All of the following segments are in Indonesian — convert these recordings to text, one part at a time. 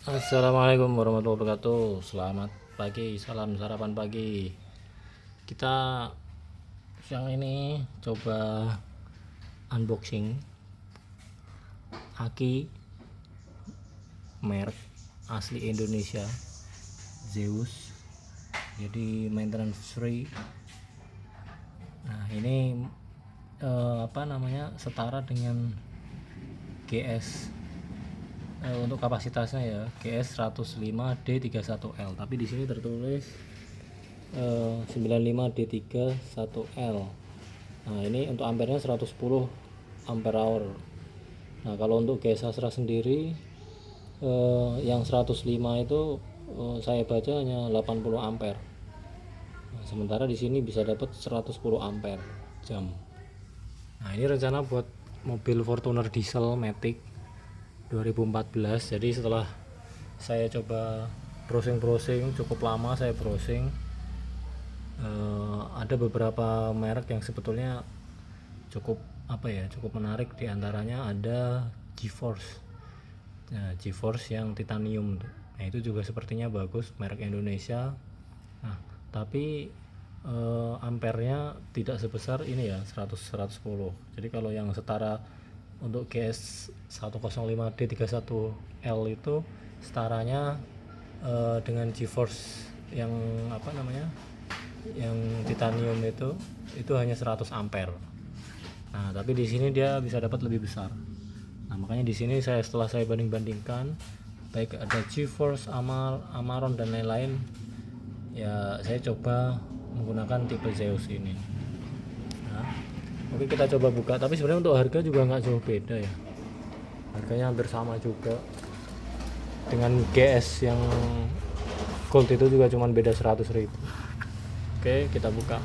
Assalamualaikum warahmatullahi wabarakatuh. Selamat pagi, salam sarapan pagi. Kita siang ini coba unboxing aki merek asli Indonesia, Zeus. Jadi maintenance free. Nah, ini setara dengan GS. Untuk kapasitasnya ya GS 105D31L, tapi di sini tertulis 95D31L. Nah, ini untuk ampernya 110 ampere hour. Nah, kalau untuk GS Astra sendiri yang 105 itu saya baca hanya 80 ampere. Nah, sementara di sini bisa dapat 110 ampere jam. Nah, ini rencana buat mobil Fortuner diesel Matic 2014. Jadi setelah saya coba browsing cukup lama, saya browsing ada beberapa merek yang sebetulnya cukup menarik. Diantaranya ada GeForce. Nah, GeForce yang titanium. Nah, itu juga sepertinya bagus, merek Indonesia. Nah, tapi ampernya tidak sebesar ini ya, 110. Jadi kalau yang setara untuk GS 105D31L itu setaranya dengan GeForce yang yang titanium itu hanya 100 ampere. Nah, tapi di sini dia bisa dapat lebih besar. Nah, makanya di sini setelah saya banding-bandingkan, baik ada GeForce, Amaron dan lain-lain, ya saya coba menggunakan tipe Zeus ini. Nah, oke, kita coba buka. Tapi sebenarnya untuk harga juga nggak jauh beda ya, harganya hampir sama juga dengan GS yang Gold, itu juga cuma beda 100.000. Oke, kita buka.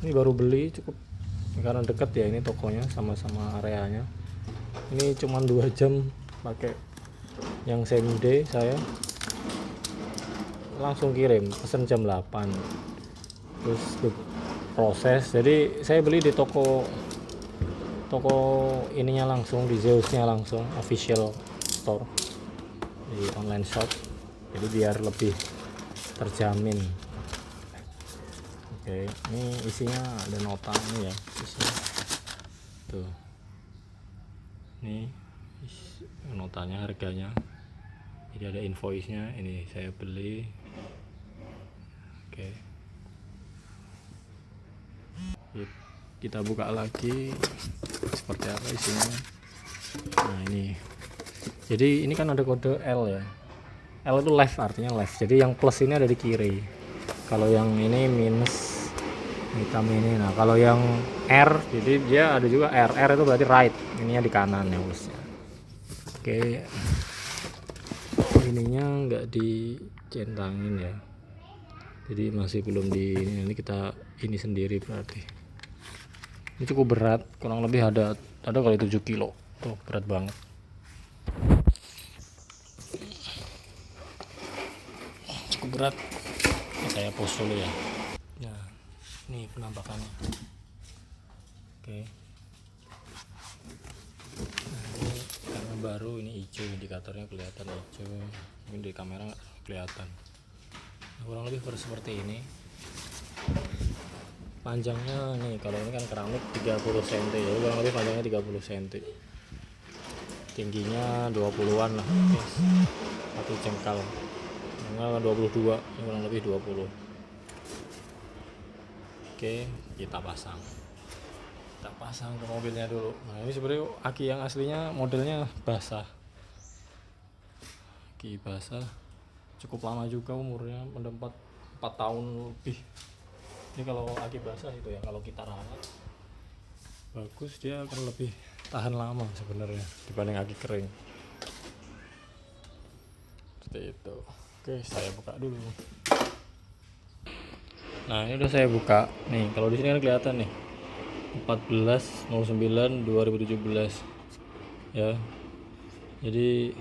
Ini baru beli, cukup karena dekat ya ini tokonya, sama-sama areanya. Ini cuma 2 jam pakai yang same day. Saya langsung kirim, pesen jam 8, terus proses. Jadi saya beli di toko ininya langsung, di Zeusnya langsung, official store di online shop, jadi biar lebih terjamin. Oke, ini isinya ada nota ini ya, isinya tuh, ini notanya, harganya, jadi ada invoice-nya. Ini saya beli. Oke, kita buka lagi seperti apa isinya. Nah, ini jadi ini kan ada kode L ya, L itu left, artinya left. Jadi yang plus ini ada di kiri, kalau yang ini minus hitam ini. Nah, kalau yang R, jadi dia ada juga R itu berarti right, ininya di kanan ya plusnya. Oke, ininya nggak dicentangin ya, jadi masih belum di ini kita ini sendiri. Berarti ini cukup berat, kurang lebih ada kali 7 kilo tuh, berat banget. Cukup berat. Ini saya post dulu ya. Nah, ini penampakannya. Oke, nah, ini karena baru, ini hijau, indikatornya kelihatan hijau, mungkin di kamera nggak kelihatan. Nah, kurang lebih seperti ini. Panjangnya nih, kalau ini kan keramik 30 cm, jadi kurang lebih panjangnya 30 cm, tingginya 20-an lah, satu jengkal, enggak 22, kurang lebih 20. Oke, kita pasang ke mobilnya dulu. Nah, ini sebenarnya aki yang aslinya modelnya basah, aki basah, cukup lama juga umurnya, mendapat 4 tahun lebih. Ini kalau aki basah itu ya, kalau kita rawat bagus, dia akan lebih tahan lama sebenarnya dibanding aki kering. Seperti itu. Oke, saya buka dulu. Nah, ini udah saya buka. Nih, kalau di sini kan kelihatan nih 14/09/2017 ya. Jadi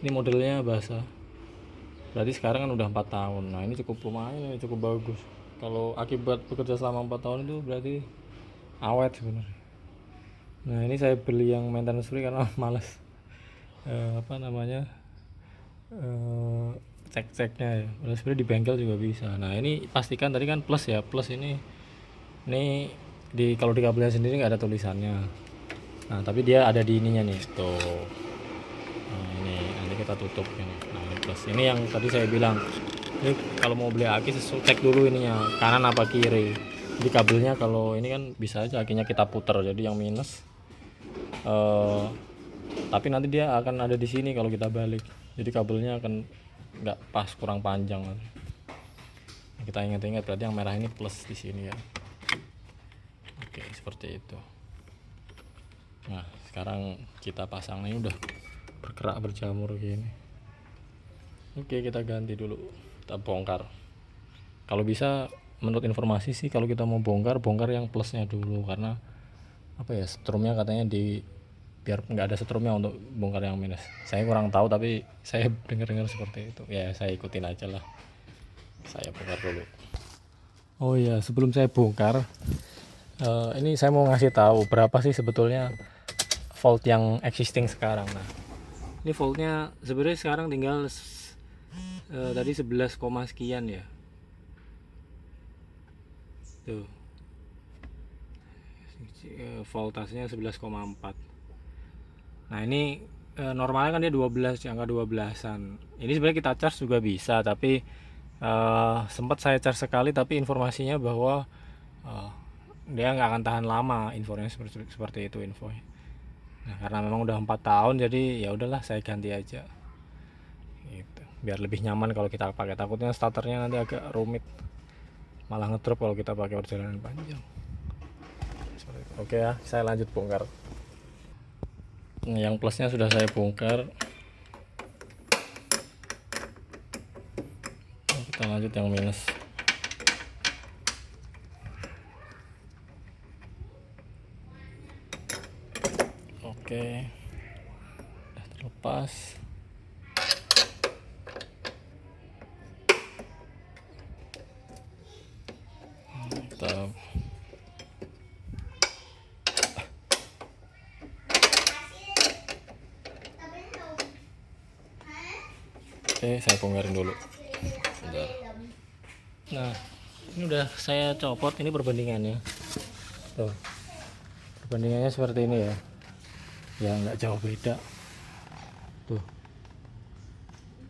ini modelnya basah. Berarti sekarang kan udah 4 tahun. Nah, ini cukup lumayan, ini cukup bagus. Kalau akibat bekerja selama 4 tahun itu berarti awet sebenarnya. Nah ini saya beli yang maintenance free karena males apa namanya cek-ceknya ya. Padahal sebenarnya di bengkel juga bisa. Nah ini pastikan tadi kan plus ya, plus ini kalau di kabelnya sendiri nggak ada tulisannya. Nah tapi dia ada di ininya nih tuh. Nah ini nanti kita tutup ini. Nah ini plus ini yang tadi saya bilang, ini kalau mau beli aki cek dulu ininya kanan apa kiri. Jadi kabelnya kalau ini kan bisa aja akinya kita putar jadi yang minus, tapi nanti dia akan ada di sini kalau kita balik, jadi kabelnya akan nggak pas, kurang panjang. Kita ingat-ingat berarti yang merah ini plus di sini ya. Oke seperti itu. Nah sekarang kita pasang, ini udah bergerak berjamur gini. Oke kita ganti dulu, kita bongkar. Kalau bisa menurut informasi sih kalau kita mau bongkar yang plusnya dulu, karena apa ya, setrumnya katanya biar nggak ada setrumnya untuk bongkar yang minus. Saya kurang tahu tapi saya dengar seperti itu ya, saya ikutin aja lah. Saya bongkar dulu. Oh iya sebelum saya bongkar, ini saya mau ngasih tahu berapa sih sebetulnya volt yang existing sekarang. Nah ini voltnya sebenarnya sekarang tinggal tadi 11, sekian ya tuh, voltasenya 11,4. Nah ini normalnya kan dia 12, angka 12-an. Ini sebenarnya kita charge juga bisa, tapi sempat saya charge sekali tapi informasinya bahwa dia nggak akan tahan lama, infonya seperti itu infonya. Nah karena memang udah 4 tahun jadi ya udahlah saya ganti aja gitu, biar lebih nyaman kalau kita pakai. Takutnya starternya nanti agak rumit, malah ngedrop kalau kita pakai perjalanan panjang. Oke ya, saya lanjut bongkar. Nah, yang plusnya sudah saya bongkar. Nah, kita lanjut yang minus. Oke, sudah terlepas. Kita Oke, saya bongkarin dulu. Bentar. Nah, ini udah saya copot, ini perbandingannya. Tuh. Perbandingannya seperti ini ya. Ya nggak jauh beda. Tuh.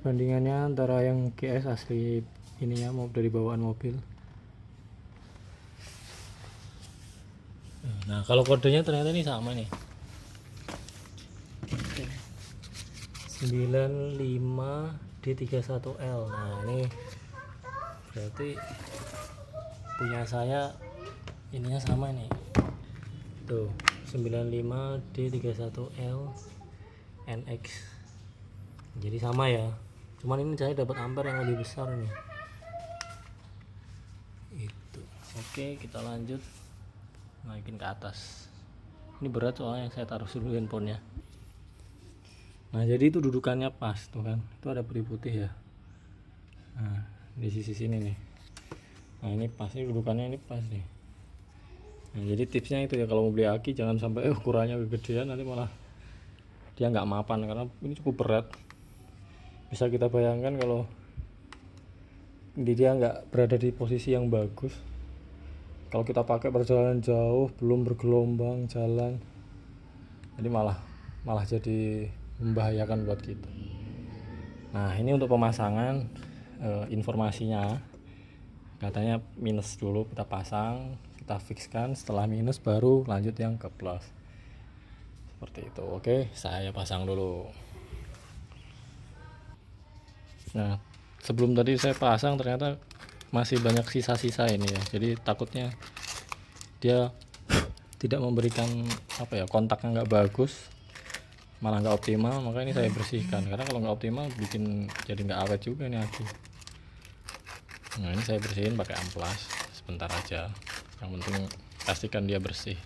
Perbandingannya antara yang GS asli ininya mau dari bawaan mobil. Nah, kalau kodenya ternyata ini sama nih. 95D31L. Nah ini berarti punya saya ininya sama nih tuh, 95D31L NX, jadi sama ya, cuman ini saya dapat ampere yang lebih besar nih itu. Oke kita lanjut naikin ke atas. Ini berat soalnya saya taruh dulu handphonenya. Nah jadi itu dudukannya pas tuh kan, itu ada peri putih ya. Nah di sisi sini nih. Nah ini pas, ini dudukannya ini pas nih. Nah jadi tipsnya itu ya, kalau mau beli aki jangan sampai ukurannya kegedean, nanti malah dia nggak mapan, karena ini cukup berat. Bisa kita bayangkan kalau dia nggak berada di posisi yang bagus, kalau kita pakai perjalanan jauh belum bergelombang jalan, jadi malah jadi membahayakan buat kita. Nah ini untuk pemasangan, informasinya katanya minus dulu kita pasang, kita fixkan, setelah minus baru lanjut yang ke plus seperti itu. Oke saya pasang dulu. Nah sebelum tadi saya pasang ternyata masih banyak sisa-sisa ini ya, jadi takutnya dia tidak memberikan apa ya, kontaknya nggak bagus, malah nggak optimal, maka ini saya bersihkan, karena kalau nggak optimal bikin jadi nggak awet juga nih aki. Nah ini saya bersihin pakai amplas sebentar aja, yang penting pastikan dia bersih.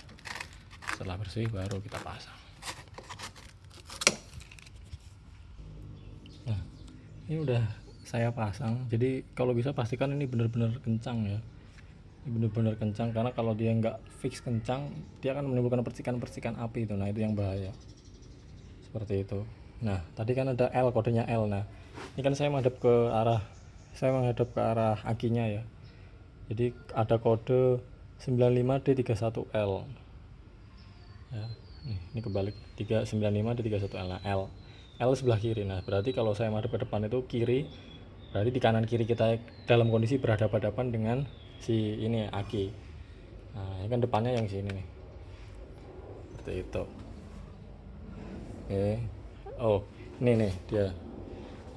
Setelah bersih baru kita pasang. Nah ini udah saya pasang, jadi kalau bisa pastikan ini benar-benar kencang ya, benar-benar kencang, karena kalau dia nggak fix kencang dia akan menimbulkan percikan-percikan api itu. Nah itu yang bahaya seperti itu. Nah tadi kan ada L, kodenya L. Nah ini kan saya menghadap ke arah akinya ya, jadi ada kode 95D31L ya. Ini kebalik, 395D31L. Nah L sebelah kiri. Nah berarti kalau saya menghadap ke depan itu kiri, berarti di kanan kiri kita dalam kondisi berhadapan-hadapan dengan si ini aki. Nah ini kan depannya yang sini nih, seperti itu. Oke. Oh ini nih dia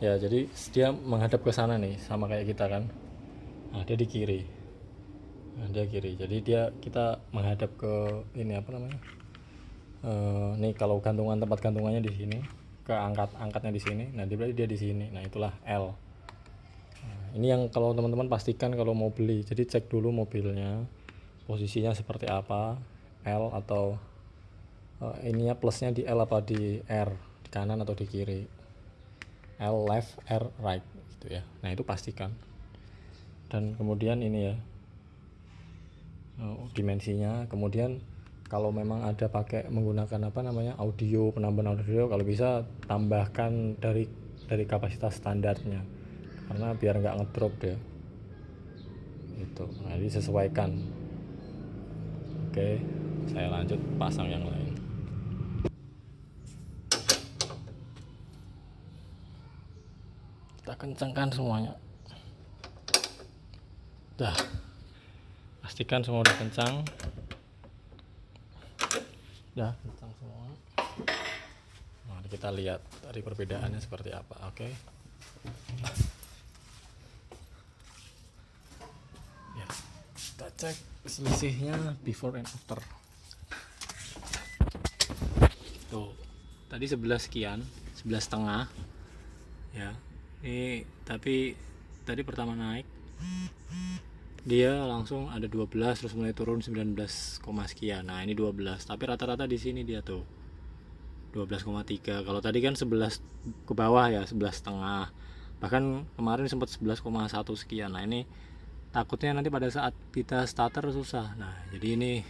ya, jadi dia menghadap ke sana nih sama kayak kita kan. Nah dia di kiri, nah dia kiri, jadi kita menghadap ke ini apa namanya, nih kalau gantungan, tempat gantungannya di sini, ke angkatnya di sini. Nah berarti dia di sini. Nah itulah L. Ini yang kalau teman-teman pastikan kalau mau beli, jadi cek dulu mobilnya posisinya seperti apa, L atau ininya plusnya di L apa di R, di kanan atau di kiri, L left, R right gitu ya. Nah itu pastikan. Dan kemudian ini ya, dimensinya. Kemudian kalau memang ada pakai menggunakan apa namanya audio, penambahan audio, kalau bisa tambahkan dari kapasitas standarnya, karena biar nggak ngedrop deh itu. Nah disesuaikan. Oke, saya lanjut pasang yang lain. Kita kencangkan semuanya. Dah, pastikan semua udah kencang. Dah kencang semua. Nah kita lihat dari perbedaannya seperti apa. Oke. Ya, kita cek selisihnya before and after. Tuh, tadi 11 sekian, 11,5 ya. Ini tapi tadi pertama naik dia langsung ada 12, terus mulai turun 19, sekian. Nah ini 12, tapi rata-rata di sini dia tuh 12,3. Kalau tadi kan 11 ke bawah ya, 11,5. Bahkan kemarin sempat 11,1 sekian. Nah ini takutnya nanti pada saat kita starter susah. Nah jadi ini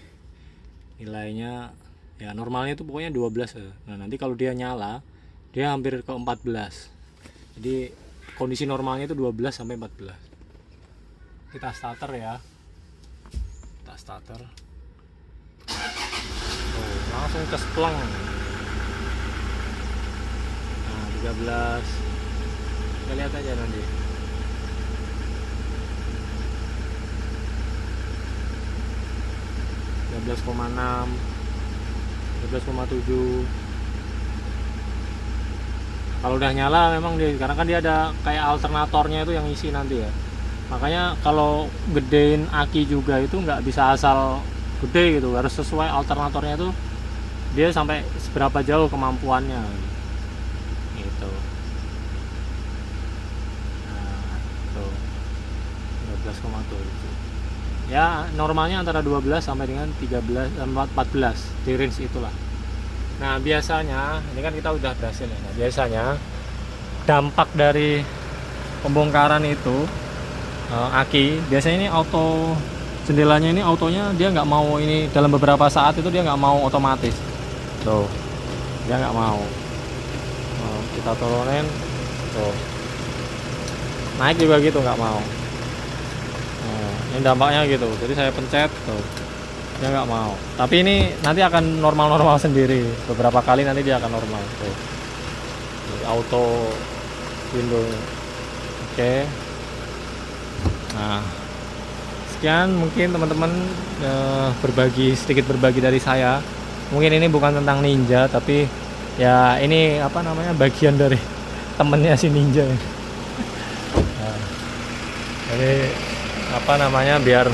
nilainya ya normalnya itu pokoknya 12 ya. Nah nanti kalau dia nyala dia hampir ke 14. Jadi kondisi normalnya itu 12 sampai 14. Kita starter ya, kita starter. Langsung kespleng. Nah 13, kita lihat aja nanti. 13,6, 13,7. Kalau udah nyala memang dia, karena kan dia ada kayak alternatornya itu yang isi nanti ya. Makanya kalau gedein aki juga itu nggak bisa asal gede gitu, harus sesuai alternatornya itu dia sampai seberapa jauh kemampuannya gitu. Nah tuh 12,7 ya, normalnya antara 12 sampai dengan 13, 14 di range itulah. Nah biasanya ini kan kita udah berhasil ya. Nah, biasanya dampak dari pembongkaran itu aki biasanya ini auto, jendelanya ini autonya dia nggak mau, ini dalam beberapa saat itu dia nggak mau otomatis tuh, dia nggak mau. Kita turunin tuh, naik juga gitu nggak mau. Ini dampaknya gitu, jadi saya pencet tuh dia nggak mau, tapi ini nanti akan normal sendiri, beberapa kali nanti dia akan normal tuh. Jadi auto window. Oke. Nah sekian mungkin teman-teman, sedikit berbagi dari saya. Mungkin ini bukan tentang ninja, tapi ya ini apa namanya bagian dari temennya si ninja. Nah, jadi apa namanya biar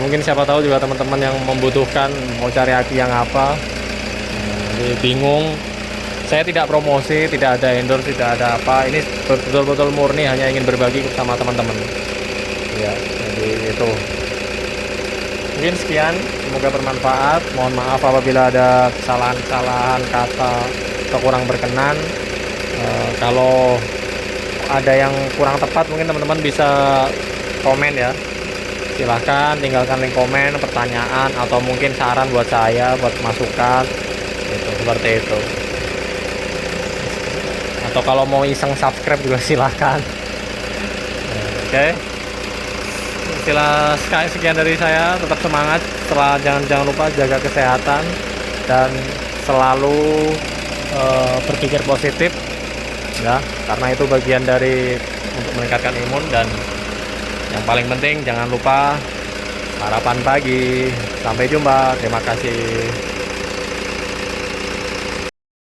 mungkin siapa tahu juga teman-teman yang membutuhkan mau cari aki yang apa, jadi bingung. Saya tidak promosi, tidak ada endorse, tidak ada apa. Ini betul-betul murni hanya ingin berbagi sama teman-teman. Ya, jadi itu. Mungkin sekian, semoga bermanfaat. Mohon maaf apabila ada kesalahan-kesalahan kata atau kurang berkenan. Kalau ada yang kurang tepat mungkin teman-teman bisa komen ya. silahkan tinggalkan link komen, pertanyaan atau mungkin saran buat saya, buat masukan gitu, seperti itu. Atau kalau mau iseng subscribe juga silahkan. Oke. Sekian dari saya, tetap semangat, jangan lupa jaga kesehatan dan selalu berpikir positif ya, karena itu bagian dari untuk meningkatkan imun. Dan yang paling penting jangan lupa sarapan pagi. Sampai jumpa, terima kasih.